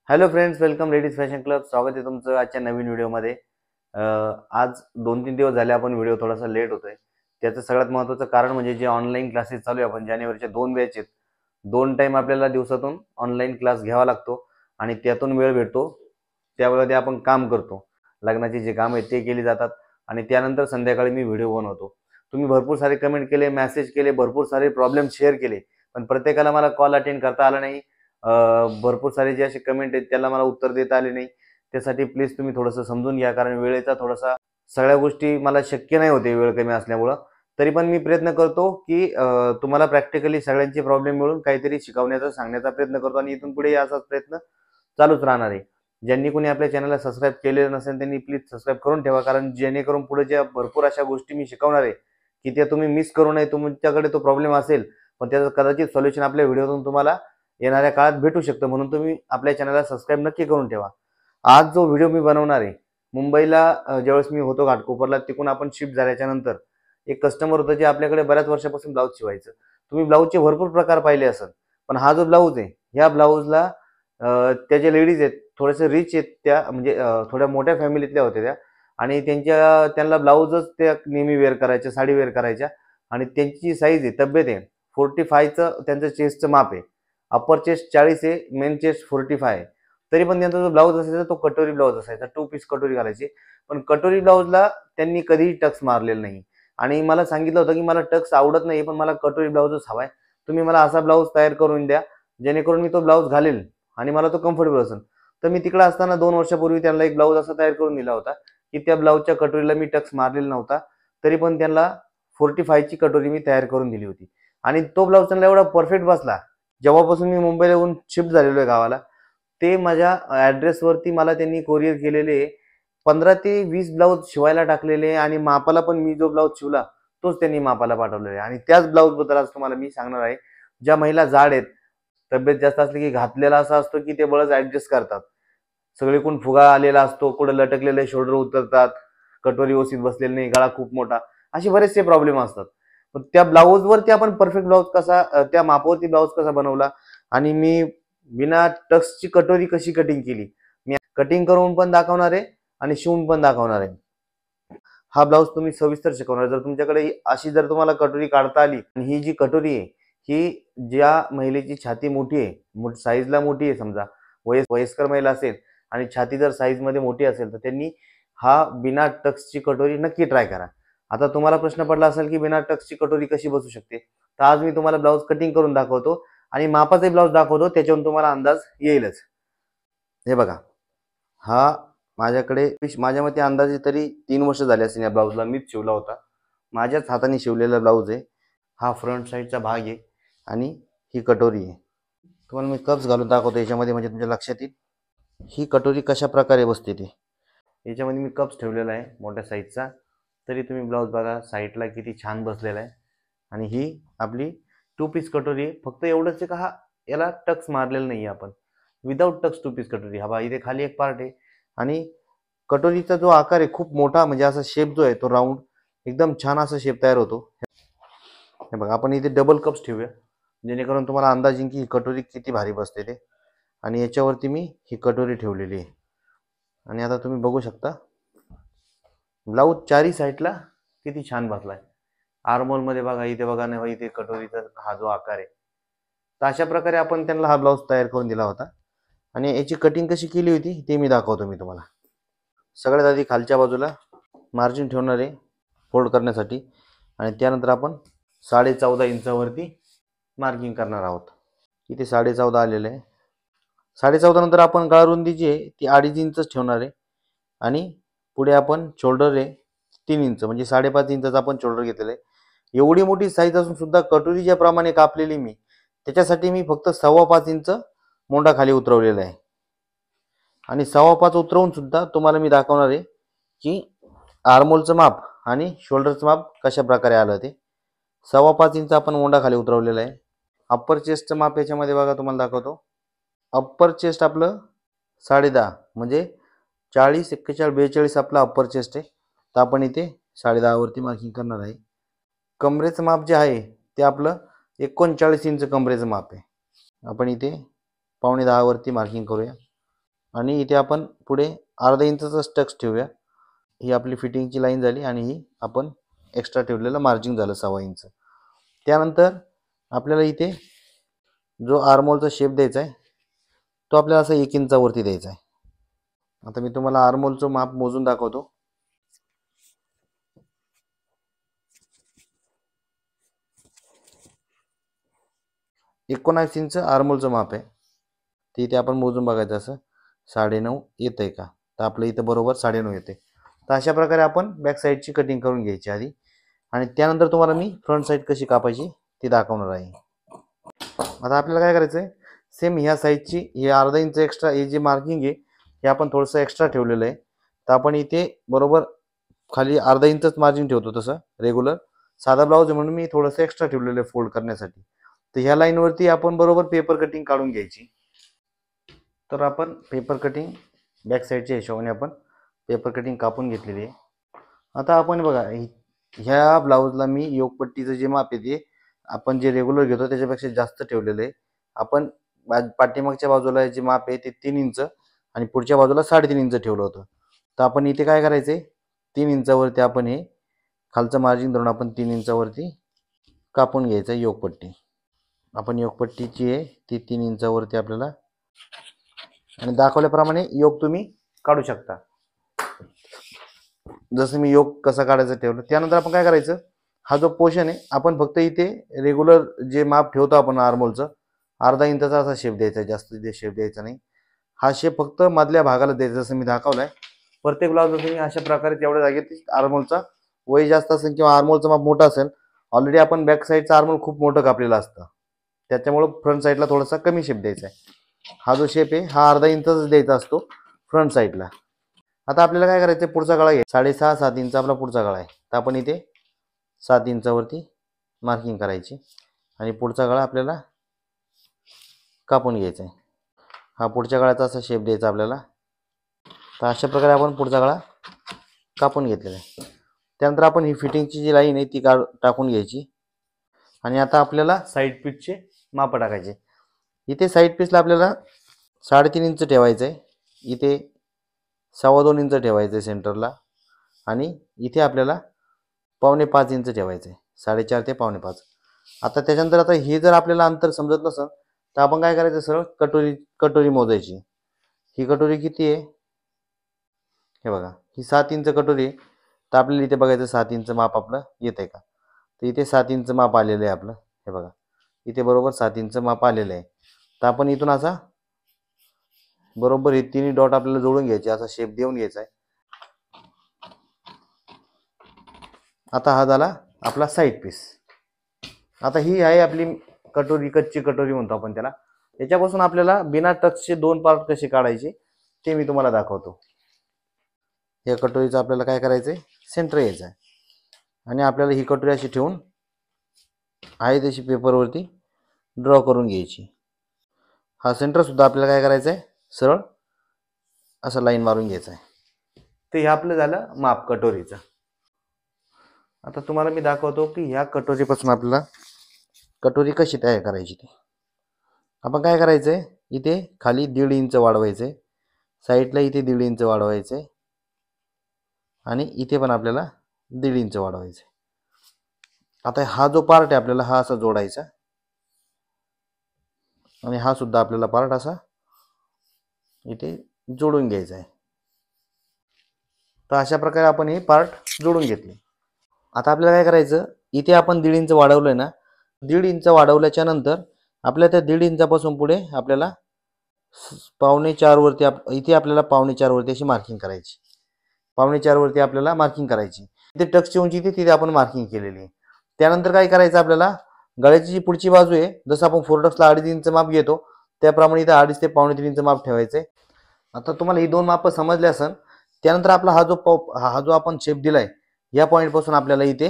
Hello friends, welcome ladies fashion club. स्वागत आहे तुमचं आजच्या नवीन व्हिडिओमध्ये. आज 2-3 दिवस झाले आपण व्हिडिओ थोडासा लेट होतोय. त्याचं सगळ्यात महत्त्वाचं कारण म्हणजे जे ऑनलाईन क्लासेस चालू आहे. आपण जानेवारीच्या 2 बॅच आहेत. 2 टाईम आपल्याला दिवसातून ऑनलाईन क्लास घ्यावा लागतो आणि त्यातून वेळ भेटतो. त्यावेळेमध्ये आपण काम करतो. लग्नाचे जे काम आहेत ते केली जातात आणि त्यानंतर संध्याकाळी मी व्हिडिओ बनवतो. तुम्ही भरपूर सारे कमेंट केले, मेसेज केले, भरपूर सारे प्रॉब्लेम शेअर केले, पण प्रत्येकाला मला कॉल अटेंड करता आला नाही. भरपूर सारे जे असे कमेंट आहेत त्याला मला उत्तर देता आले नाही. त्यासाठी प्लीज तुम्ही थोडंसं समजून घ्या, कारण वेळेचा थोडासा सगळ्या गोष्टी मला शक्य नाही होते वेळ कमी असल्यामुळं. तरी पण मी प्रयत्न करतो की तुम्हाला प्रॅक्टिकली सगळ्यांचे प्रॉब्लेम मिळून काहीतरी शिकवण्याचा सांगण्याचा प्रयत्न करतो आणि इथून पुढे असाच प्रयत्न चालूच राहणार आहे. ज्यांनी कोणी आपल्या चॅनलला सबस्क्राईब केलेलं नसेल त्यांनी प्लीज सबस्क्राईब करून ठेवा, कारण जेणेकरून पुढे ज्या भरपूर अशा गोष्टी मी शिकवणार आहे की त्या तुम्ही मिस करू नये. तुमच्याकडे तो प्रॉब्लेम असेल पण त्याचं कदाचित सोल्युशन आपल्या व्हिडिओतून तुम्हाला येणाऱ्या काळात भेटू शकतं, म्हणून तुम्ही आपल्या चॅनलला सबस्क्राईब नक्की करून ठेवा. आज जो व्हिडिओ मी बनवणार आहे, मुंबईला ज्यावेळेस मी होतो घाटकोपरला, तिकडून आपण शिफ्ट झाल्याच्या नंतर एक कस्टमर होतं जे आपल्याकडे बऱ्याच वर्षापासून ब्लाऊज शिवायचं. तुम्ही ब्लाऊजचे भरपूर प्रकार पाहिले असेल, पण हा जो ब्लाऊज आहे ह्या ब्लाऊजला त्या ज्या लेडीज आहेत थोडेसे रिच आहेत, त्या म्हणजे थोड्या मोठ्या फॅमिलीतल्या होत्या त्या, आणि त्यांना ब्लाऊजच त्या नेहमी वेअर करायच्या, साडी वेअर करायच्या. आणि त्यांची जी साईज आहे, तब्येत आहे, 45चं त्यांचं चेस्टचं माप आहे. अप्पर चेस्ट 40 आहे, मेन चेस्ट 45 आहे. तरी पण त्यांचा जो ब्लाऊज असायचा तो कटोरी ब्लाऊज असायचा, 2 पीस कटोरी घालायची. पण कटोरी ब्लाऊजला त्यांनी कधीही टक्स मारलेला नाही आणि मला सांगितलं होतं की मला टक्स आवडत नाही, पण मला कटोरी ब्लाऊजच हवाय. तुम्ही मला असा ब्लाऊज तयार करून द्या जेणेकरून मी तो ब्लाऊज घालेल आणि मला तो कम्फर्टेबल असेल. तर मी तिकडे असताना 2 वर्षापूर्वी त्यांना एक ब्लाऊज असा तयार करून दिला होता की त्या ब्लाऊजच्या कटोरीला मी टक्स मारलेला नव्हता. तरी पण त्यांना 45ची कटोरी मी तयार करून दिली होती आणि तो ब्लाऊज त्यांना एवढा परफेक्ट बसला. जेव्हापासून मी मुंबईला येऊन शिफ्ट झालेलो आहे गावाला, ते माझ्या ॲड्रेसवरती मला त्यांनी कोरिअर केलेले 15 ते 20 ब्लाऊज शिवायला टाकलेले आणि मापाला पण मी जो ब्लाऊज शिवला तोच त्यांनी मापाला पाठवलेला आहे. आणि त्याच ब्लाऊजबद्दल आज तुम्हाला मी सांगणार आहे. ज्या महिला जाड आहेत, तब्येत जास्त असली की घातलेला असा असतो की ते बळच ॲडजस्ट करतात. सगळीकडून फुगा आलेला असतो, कुठं लटकलेले शोल्डर उतरतात, कटोरी व्यवस्थित बसलेली नाही, गळा खूप मोठा, असे बरेचसे प्रॉब्लेम असतात. पण त्या ब्लाऊजवरती आपण परफेक्ट ब्लाऊज कसा, त्या मापावरती ब्लाऊज कसा बनवला आणि मी बिना टक्सची कटोरी कशी कटिंग केली, मी कटिंग करून पण दाखवणार आहे आणि शिवून पण दाखवणार आहे. हा ब्लाऊज तुम्ही सविस्तर शिकवणार. जर तुमच्याकडे अशी जर तुम्हाला कटोरी काढता आली, आणि ही जी कटोरी आहे ही ज्या महिलेची छाती मोठी आहे, साईजला मोठी आहे, समजा वयस्कर महिला असेल आणि छाती जर साईजमध्ये मोठी असेल तर त्यांनी हा बिना टक्सची कटोरी नक्की ट्राय करा. आता तुम्हाला प्रश्न पडला असेल की बिना टक्सची कटोरी कशी बसू शकते, तर आज मी तुम्हाला ब्लाऊज कटिंग करून दाखवतो आणि मापाचे ब्लाऊज दाखवतो, त्याच्यावरून तुम्हाला अंदाज येईलच. हे बघा, हा माझ्याकडे माझ्या मते अंदाजे तरी 3 वर्ष झाले असेल या ब्लाऊजला. मीच शिवला होता, माझ्याच हाताने शिवलेला ब्लाऊज आहे. हा फ्रंट साईडचा भाग आहे आणि ही कटोरी आहे. तुम्हाला मी कप्स घालून दाखवतो याच्यामध्ये, म्हणजे तुमच्या लक्षात येईल ही कटोरी कशा प्रकारे बसते ते. याच्यामध्ये मी कप्स ठेवलेला आहे मोठ्या साईजचा, तरी तुम्ही ब्लाऊज बघा साईडला किती छान बसलेला आहे. आणि ही आपली 2 पीस कटोरी आहे. फक्त एवढंच आहे का हा याला टक्स मारलेला नाही आहे आपण, विदाऊट टक्स 2 पीस कटोरी. हा बा इथे खाली एक पार्ट आहे आणि कटोरीचा जो आकार आहे खूप मोठा, म्हणजे असा शेप जो आहे तो राऊंड एकदम छान असा शेप तयार होतो. हे बघा, आपण इथे डबल कप्स ठेवूया जेणेकरून तुम्हाला अंदाज येईल की ही कटोरी किती भारी बसते ते. आणि याच्यावरती मी ही कटोरी ठेवलेली आहे आणि आता तुम्ही बघू शकता ब्लाऊज चारी साईडला किती छान बसलाय. आर्मोलमध्ये बघा, इथे बघा, नाही इथे कटोरीचा हा जो आकार आहे. तर अशा प्रकारे आपण त्यांना हा ब्लाऊज तयार करून दिला होता आणि याची कटिंग कशी केली होती ते मी दाखवतो मी तुम्हाला. सगळ्यात आधी खालच्या बाजूला मार्जिन ठेवणार आहे फोल्ड करण्यासाठी आणि त्यानंतर आपण 14.5 इंचावरती मार्किंग करणार आहोत. इथे 14.5 आलेलं आहे. 14.5 नंतर आपण गळारुंदी जी आहे ती 2.5 इंचच ठेवणार आहे आणि पुढे आपण शोल्डर आहे 3 इंच, म्हणजे 5.5 इंचाचा आपण शोल्डर घेतलेला आहे. एवढी मोठी साईज असून सुद्धा कटोरी ज्या प्रमाणे कापलेली मी, त्याच्यासाठी मी फक्त 5.25 इंच मोंढा खाली उतरवलेला आहे. आणि 5.25 उतरवून सुद्धा तुम्हाला मी दाखवणार आहे की आर्मोलचं माप आणि शोल्डरचं माप कशा प्रकारे आलं ते. 5.25 इंच आपण मोंढा खाली उतरवलेला आहे. अप्पर चेस्टचं माप याच्यामध्ये बघा तुम्हाला दाखवतो. अप्पर चेस्ट आपलं 10.5, म्हणजे 40, 41, 42 आपला अप्पर चेस्ट आहे. तर आपण इथे 10.5 वरती मार्किंग करणार आहे. कमरेचं माप जे आहे ते आपलं 39 इंच कमरेचं माप आहे. आपण इथे 9.25 वरती मार्किंग करूया. आणि इथे आपण पुढे अर्धा इंचचा स्टक्स ठेवूया. ही आपली फिटिंगची लाईन झाली आणि ही आपण एक्स्ट्रा ठेवलेलं मार्जिन झालं 6 इंच. त्यानंतर आपल्याला इथे जो आर्महोलचा शेप द्यायचा आहे तो आपल्याला असा 1 इंचावरती द्यायचा आहे. आता मी तुम्हाला आर्महोलचं माप मोजून दाखवतो. 19 इंच आर्महोलचं माप आहे. ते इथे आपण मोजून बघायचं असं 9.5 येतंय का, तर आपलं इथं बरोबर 9.5 येते. तर अशा प्रकारे आपण बॅक साईडची कटिंग करून घ्यायची आधी आणि त्यानंतर तुम्हाला मी फ्रंट साईड कशी कापायची ती दाखवणार आहे. आता आपल्याला काय करायचं आहे, सेम ह्या साईडची हे अर्धा इंच एक्स्ट्रा हे जे मार्किंग आहे हे आपण थोडंसं एक्स्ट्रा ठेवलेलं आहे. तर आपण इथे बरोबर खाली अर्धा इंचच मार्जिन ठेवतो. तसं रेग्युलर साधा ब्लाऊज आहे म्हणून मी थोडंसं एक्स्ट्रा ठेवलेलं आहे फोल्ड करण्यासाठी. तर ह्या लाईनवरती आपण बरोबर पेपर कटिंग काढून घ्यायची. तर आपण पेपर कटिंग बॅक साईडच्या हिशोबाने आपण पेपर कटिंग कापून घेतलेली आहे. आता आपण बघा ह्या ब्लाऊजला मी योगपट्टीचं जे माप आहे ते आपण जे रेग्युलर घेतो त्याच्यापेक्षा जास्त ठेवलेलं आहे. आपण पाठीमागच्या बाजूला जे माप आहे ते 3 इंच आणि पुढच्या बाजूला 3.5 इंच ठेवलं होतं. तर आपण इथे काय करायचं आहे, 3 इंचावरती आपण हे खालचं मार्जिन धरून आपण 3 इंचावरती कापून घ्यायचं आहे योगपट्टी. आपण योगपट्टीची आहे ती 3 इंचावरती आपल्याला आणि दाखवल्याप्रमाणे योग तुम्ही काढू शकता. जसं मी योग कसा काढायचं ठेवलं. त्यानंतर आपण काय करायचं, हा जो पोर्शन आहे आपण फक्त इथे रेग्युलर जे माप ठेवतो आपण आर्महोलचं अर्धा इंचाचा असा शेप द्यायचा, जास्त शेप द्यायचा नाही. हा शेप फक्त मधल्या भागाला द्यायचा जसं मी दाखवलाय. प्रत्येक ब्लाऊज तुम्ही अशा प्रकारे तेवढ्या जागेत आर्महोलचा वय जास्त असेल किंवा आर्महोलचं माप मोठं असेल, ऑलरेडी आपण बॅक साईडचा आर्महोल खूप मोठं कापलेलं असतं त्याच्यामुळे फ्रंट साईडला थोडासा कमी शेप द्यायचा आहे. हा जो शेप आहे हा अर्धा इंचाच द्यायचा असतो फ्रंट साईडला. आता आपल्याला काय करायचं, पुढचा गळा घ्या. 6.5-7 इंच आपला पुढचा गळा आहे. तर आपण इथे 7 इंचावरती मार्किंग करायची आणि पुढचा गळा आपल्याला कापून घ्यायचा आहे. हा पुढच्या गळ्याचा असा शेप द्यायचा आपल्याला. तर अशा प्रकारे आपण पुढचा गळा कापून घेतलेला आहे. त्यानंतर आपण ही फिटिंगची जी लाईन आहे ती टाकून घ्यायची आणि आता आपल्याला साईड पीसचे माप टाकायचे. इथे साईड पीसला आपल्याला 3.5 इंच ठेवायचं आहे, इथे 2.25 इंच ठेवायचं आहे सेंटरला आणि इथे आपल्याला 4.25 इंच ठेवायचं आहे, 4.5 ते 4.25. आता त्याच्यानंतर आता हे जर आपल्याला अंतर समजत नसेल तर आपण काय करायचं, सरळ कटोरी मोजायची. ही कटोरी किती आहे हे बघा, ही 7 इंच कटोरी आहे. तर आपल्याला इथे बघायचं 7 इंच माप आपलं येत आहे का. तर इथे 7 इंच माप आलेलं आहे आपलं, हे बघा इथे बरोबर 7 इंच माप आलेलं आहे. तर आपण इथून असा बरोबर हे तिन्ही डॉट आपल्याला जोडून घ्यायचे, असा शेप देऊन घ्यायचा आहे. आता हा झाला आपला साईड पीस. आता ही आहे आपली कटोरी, कच्ची कटोरी म्हणतो आपण त्याला. याच्यापासून आपल्याला बिना टचचे 2 पार्ट कसे काढायचे ते मी तुम्हाला दाखवतो. या कटोरीचं आपल्याला काय करायचंय, सेंटर यायचं आहे आणि आपल्याला ही कटोरी अशी ठेवून आहे तशी पेपरवरती ड्रॉ करून घ्यायची. हा सेंटर सुद्धा आपल्याला काय करायचं आहे, सरळ असं लाईन मारून घ्यायचं आहे. तर हे आपलं झालं माप कटोरीचं. आता तुम्हाला मी दाखवतो की ह्या कटोरीपासून आपल्याला कटोरी कशी तयार करायची. ती आपण काय करायचंय, इथे खाली 1.5 इंच वाढवायचंय, साईडला इथे 1.5 इंच वाढवायचंय आणि इथे पण आपल्याला 1.5 इंच वाढवायचंय. आता हा जो पार्ट आहे आपल्याला हा असा जोडायचा आणि हा सुद्धा आपल्याला पार्ट असा इथे जोडून घ्यायचा आहे. तर अशा प्रकारे आपण हे पार्ट जोडून घेतले. आता आपल्याला काय करायचं, इथे आपण 1.5 इंच वाढवलंय ना, 1.5 इंच वाढवल्याच्या नंतर आपल्या त्या 1.5 इंचापासून पुढे आपल्याला 4.25 वरती इथे आपल्याला 4.25 वरती अशी मार्किंग करायची. 4.25 वरती आपल्याला मार्किंग करायची. इथे टक्सची उंची तिथे आपण मार्किंग केलेली आहे. त्यानंतर काय करायचं, आपल्याला गळ्याची जी पुढची बाजू आहे, जसं आपण फोरटक्सला 2.5 इंच माप घेतो त्याप्रमाणे इथे 2.5 ते 3.25 इंच माप ठेवायचंय. आता तुम्हाला ही 2 माप समजले असेल. त्यानंतर आपला हा जो आपण शेप दिलाय या पॉईंट पासून आपल्याला इथे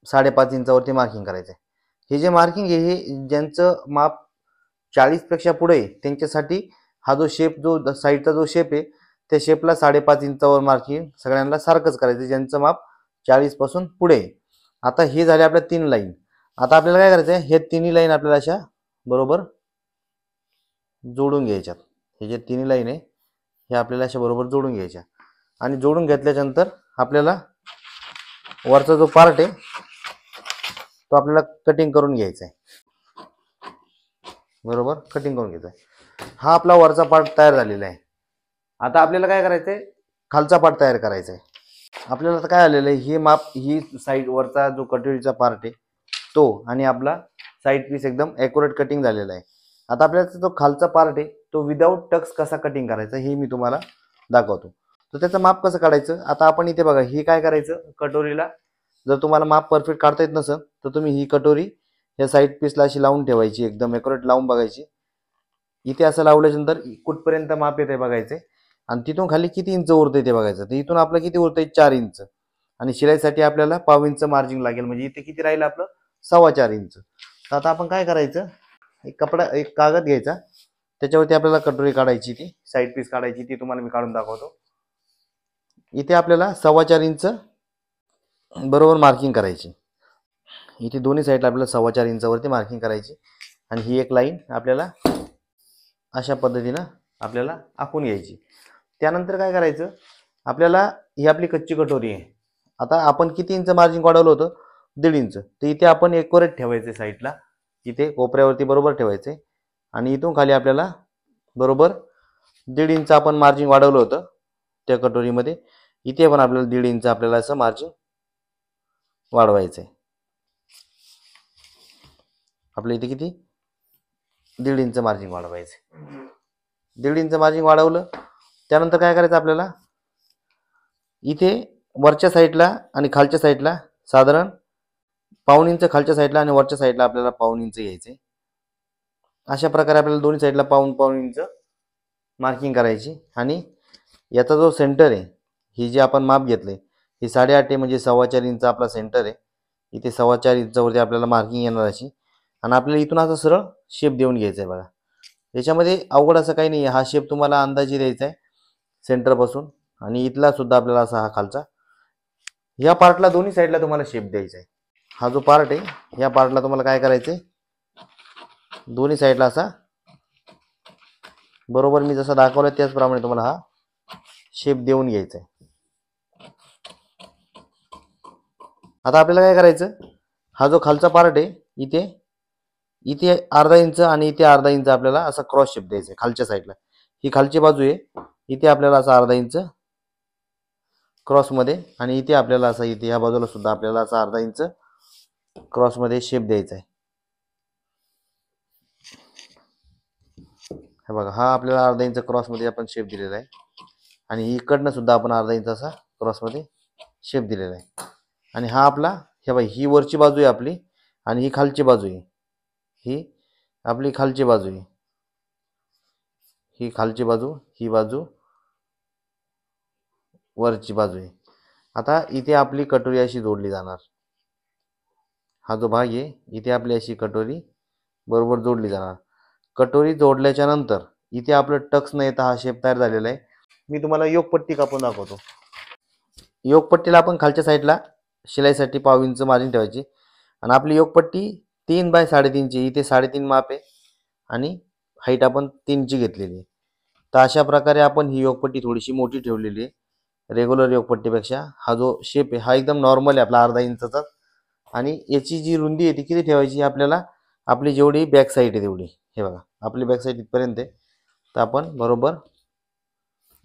5.5 इंचावरती मार्किंग करायचं आहे. हे जे मार्किंग आहे हे ज्यांचं माप 40 पेक्षा पुढे आहे त्यांच्यासाठी हा जो शेप, जो साईडचा जो शेप आहे त्या शेपला 5.5 इंचावर मार्किंग सगळ्यांना सारखंच करायचं ज्यांचं माप 40 पासून पुढे आहे. आता हे झाले आपल्या 3 लाईन. आता आपल्याला काय करायचं आहे, हे तिन्ही लाईन आपल्याला अशा बरोबर जोडून घ्यायच्यात. हे जे 3 लाईन आहे हे आपल्याला अशा बरोबर जोडून घ्यायच्या आणि जोडून घेतल्यानंतर आपल्याला वरचा जो पार्ट आहे तो आपल्याला कटिंग करून घ्यायचा आहे, बरोबर कटिंग करून घ्यायचा आहे। हा आपला वरचा पार्ट तयार झालेला आहे। आता आपल्याला काय करायचं आहे, खालचा पार्ट तयार करायचा आहे। आपल्याला आता काय आलेलं आहे, हे माप ही साईड वरचा जो कटोरीचा पार्ट आहे तो आणि आपला साईड पीस एकदम ॲक्युरेट कटिंग झालेला आहे। आता आपल्याला जो खालचा पार्ट आहे तो विदाऊट टक्स कसा कटिंग करायचा हे मी तुम्हाला दाखवतो। तर त्याचं माप कसं काढायचं, आता आपण इथे बघा हे काय करायचं, कटोरीला जर तुम्हाला माप परफेक्ट काढता येत नसेल तर तुम्ही ही कटोरी या साईड पीसला अशी लावून ठेवायची, एकदम ॲक्युरेट लावून बघायची। इथे असं लावल्यानंतर कुठपर्यंत माप येते बघायचे आणि तिथून खाली किती इंच उरते ते बघायचं। तर इथून आपलं किती उरतंय 4 इंच आणि शिलाईसाठी आपल्याला पाव इंच मार्जिन लागेल, म्हणजे इथे किती राहील आपलं 4.25 इंच। तर आता आपण काय करायचं, एक कागद घ्यायचा, त्याच्यावरती आपल्याला कटोरी काढायची, ती साईड पीस काढायची, ती तुम्हाला मी काढून दाखवतो। इथे आपल्याला 4.25 इंच बरोबर मार्किंग करायची। इथे दोन्ही साईडला आपल्याला 4.25 इंचावरती मार्किंग करायची आणि ही एक लाईन आपल्याला अशा पद्धतीनं आपल्याला आखून घ्यायची। त्यानंतर काय करायचं, आपल्याला ही आपली कच्ची कटोरी आहे। आता आपण किती इंच मार्जिन वाढवलं होतं, 1.5 इंच। तर इथे आपण ॲक्युरेट ठेवायचे, साईडला इथे कोपऱ्यावरती बरोबर ठेवायचे आणि इथून खाली आपल्याला बरोबर 1.5 इंच आपण मार्जिन वाढवलं होतं त्या कटोरीमध्ये। इथे पण आपल्याला 1.5 इंच आपल्याला असं मार्जिन वाढवायचं आहे। आपल्या इथे किती 1.5 इंच मार्जिन वाढवायचं, 1.5 इंच मार्जिन वाढवलं। त्यानंतर काय करायचं, आपल्याला इथे वरच्या साईडला आणि खालच्या साईडला साधारण पाऊण इंच खालच्या साईडला आणि वरच्या साईडला आपल्याला पाऊण इंच घ्यायचे। अशा प्रकारे आपल्याला दोन्ही साईडला पाऊण इंच मार्किंग करायची आणि याचा जो सेंटर आहे, ही जी आपण माप घेतले ही 8.5 आहे, म्हणजे 4.25 इंच आपला सेंटर आहे। इथे 4.25 इंचावरती आपल्याला मार्किंग येणार अशी आणि आपल्याला इथून असा सरळ शेप देऊन घ्यायचा आहे बघा। याच्यामध्ये अवघड असं काही नाही आहे, हा शेप तुम्हाला अंदाजे द्यायचा आहे सेंटरपासून आणि इथला सुद्धा आपल्याला असा हा खालचा, या पार्टला दोन्ही साईडला तुम्हाला शेप द्यायचा आहे। हा जो पार्ट आहे या पार्टला तुम्हाला काय करायचं आहे, दोन्ही साईडला असा बरोबर मी जसा दाखवला त्याचप्रमाणे तुम्हाला हा शेप देऊन घ्यायचा आहे। आता आपल्याला काय करायचं, हा जो खालचा पार्ट आहे इथे इथे 1/2 इंच आणि इथे 1/2 इंच आपल्याला असा क्रॉस शेप द्यायचा आहे खालच्या साईडला। ही खालची बाजू आहे, इथे आपल्याला असा 1/2 इंच क्रॉस मध्ये आणि इथे आपल्याला असा इथे या बाजूला सुद्धा आपल्याला असा 1/2 इंच क्रॉस मध्ये शेप द्यायचा आहे। हे बघा, हा आपल्याला 1/2 इंच क्रॉस मध्ये आपण शेप दिलेला आहे आणि इकडनं सुद्धा आपण 1/2 इंच असा क्रॉस मध्ये शेप दिलेला आहे। आणि हा आपला, हे बघा ही वरची बाजू आहे आपली आणि ही खालची बाजू आहे, ही आपली खालची बाजू आहे, ही खालची बाजू, ही बाजू वरची बाजू आहे। आता इथे आपली कटोरी अशी जोडली जाणार, हा जो भाग आहे इथे आपली अशी कटोरी बरोबर जोडली जाणार। कटोरी जोडल्याच्या नंतर इथे आपलं टक्स न येता हा शेप तयार झालेला आहे। मी तुम्हाला योगपट्टी कापून दाखवतो। योगपट्टीला आपण खालच्या साईडला शिलाईसाठी पाव इंच मार्जिन ठेवायची आणि आपली योगपट्टी 3 बाय 3.5 ची, इथे 3.5 माप आहे आणि हाईट आपण 3 ची घेतलेली आहे। तर अशा प्रकारे आपण ही योगपट्टी थोडीशी मोठी ठेवलेली आहे रेग्युलर योगपट्टीपेक्षा। हा जो शेप आहे हा एकदम नॉर्मल आहे आपला 1/2 इंचचा आणि याची जी रुंदी आहे ती किती ठेवायची आपल्याला, आपली जेवढी बॅक साईड आहे तेवढी, हे बघा आपली बॅक साईड इथपर्यंत आहे। तर आपण बरोबर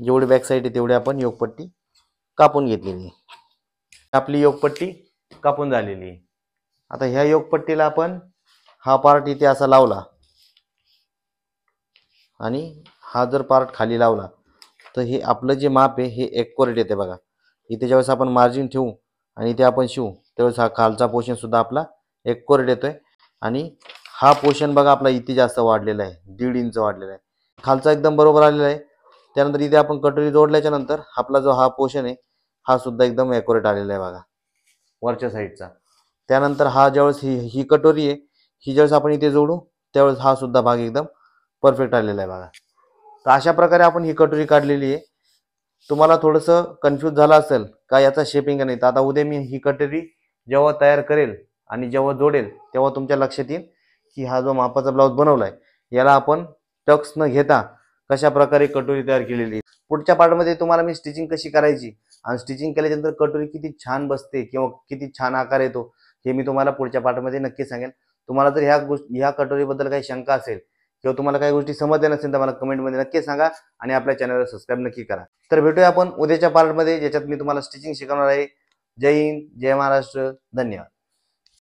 जेवढी बॅक साईड आहे तेवढी आपण योगपट्टी कापून घेतलेली आहे। आपली योगपट्टी कापून झालेली आहे। आता ह्या योगपट्टीला आपण हा पार्ट इथे असा लावला आणि हा जर पार्ट खाली लावला तर हे आपलं जे माप आहे हे ॲक्युरेट येते बघा। इथे ज्यावेळेस आपण मार्जिन ठेवू आणि इथे आपण शिवू त्यावेळेस हा खालचा पोर्शन सुद्धा आपला ॲक्युरेट येतोय आणि हा पोर्शन बघा आपला इथे जास्त वाढलेला आहे, 1.5 इंच वाढलेला आहे, खालचा एकदम बरोबर आलेला आहे। त्यानंतर इथे आपण कटोरी जोडल्याच्या नंतर आपला जो हा पोर्शन आहे हा सुद्धा एकदम ॲक्युरेट आलेला आहे बघा वरच्या साईडचा। त्यानंतर हा ज्यावेळेस ही कटोरी आहे ही ज्यावेळेस आपण इथे जोडू त्यावेळेस हा सुद्धा भाग एकदम परफेक्ट आलेला आहे बघा। तर अशा प्रकारे आपण ही कटोरी काढलेली आहे। तुम्हाला थोडंसं कन्फ्यूज झालं असेल का याचा शेपिंग नाही, तर आता उद्या मी ही कटोरी जेव्हा तयार करेल आणि जेव्हा जोडेल तेव्हा तुमच्या लक्षात येईल की हा जो मापाचा ब्लाऊज बनवलाय याला आपण टक्स न घेता कशा प्रकारे कटोरी तयार केलेली आहे। पुढच्या पार्टमध्ये तुम्हाला मी स्टिचिंग कशी करायची आणि स्टिचिंग केल्यानंतर कटोरी किती छान बसते किंवा किती छान आकार येतो हे मी तुम्हाला पुढच्या पार्टमध्ये नक्की सांगेन. तुम्हाला जर ह्या कटोरीबद्दल काही शंका असेल किंवा तुम्हाला काही गोष्टी समजल्या नसेल तर मला कमेंटमध्ये नक्की सांगा आणि आपल्या चॅनलला सबस्क्राईब नक्की करा. तर भेटूया आपण उद्याच्या पार्टमध्ये, ज्याच्यात मी तुम्हाला स्टिचिंग शिकवणार आहे. जय हिंद, जय महाराष्ट्र, धन्यवाद.